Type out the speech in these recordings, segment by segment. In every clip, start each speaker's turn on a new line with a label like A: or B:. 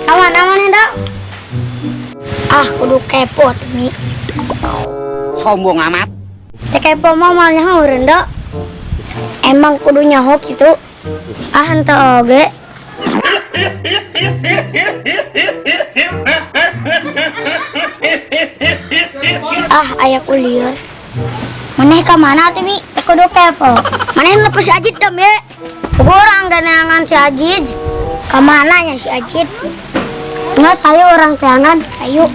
A: Aman-aman ya, Dok. Kudu kepo tuh, Mi.
B: Sombong amat.
A: Teh kepo mah mal nyahoreun, Dok. Emang kudu nyaho gitu. Henteu oge. Aya kulieur. Maneh ka mana tuh, Mi? Teh kudu kepo. Maneh nepi si Ajid dam ye. Urang ganangan si Ajid. Ka mananya si Ajid? Nggak, saya orang teangan. Ayo.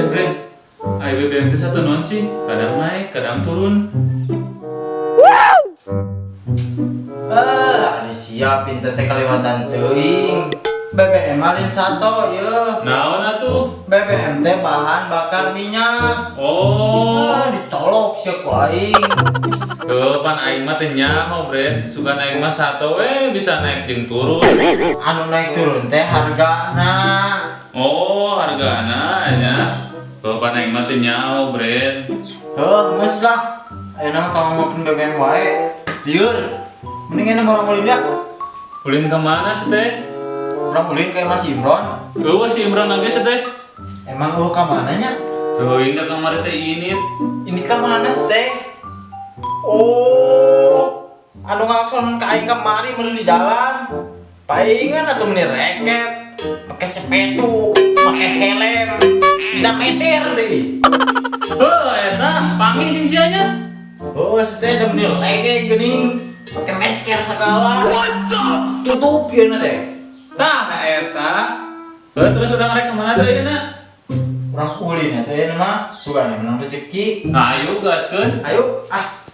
C: Bren, ayo BBM itu satu non sih, kadang naik, kadang turun.
D: Ada siapin teh kelewatan teuing. BBM malin sato ya.
C: Naon atuh?
D: BBM teh bahan bakar minyak.
C: Oh,
D: Ditolok sia ku aing.
C: pan aing mah teh nyaho, Bren. Suka naik mah sato bisa naik jeung turun.
D: Anu naik turun teh hargana.
C: Oh, hargana nya. Pan aing mah teh nyaho, Bren.
D: Geus lah. Ayeuna mah tong ngopi BBM wae. Lieur. Mending enak orang ulin ya.
C: Ulin ka mana sih teh?
D: Orang ulin kayak Mas Imron.
C: Eueuh si Imran lagi sih teh.
D: Emang ka mananya?
C: Tuh, indah kamar teh ini.
D: Ini ka mana teh? Oh, anu ngalakson ka aing kamari meureun di jalan. Paingan atuh meni reket, make sepetu, make helm, 3 meter deh.
C: Eta panggil jeung sia nya.
D: Oh, teh da meni lege geuning, make masker segala. Tutup yeuna deh.
C: Tah eta. Terus udah ngarek kemana tuh ayeuna?
D: Urang ulin eta ayeuna mah sugana menang rezeki.
C: Ayo gaskeun.
D: Ayo, ah.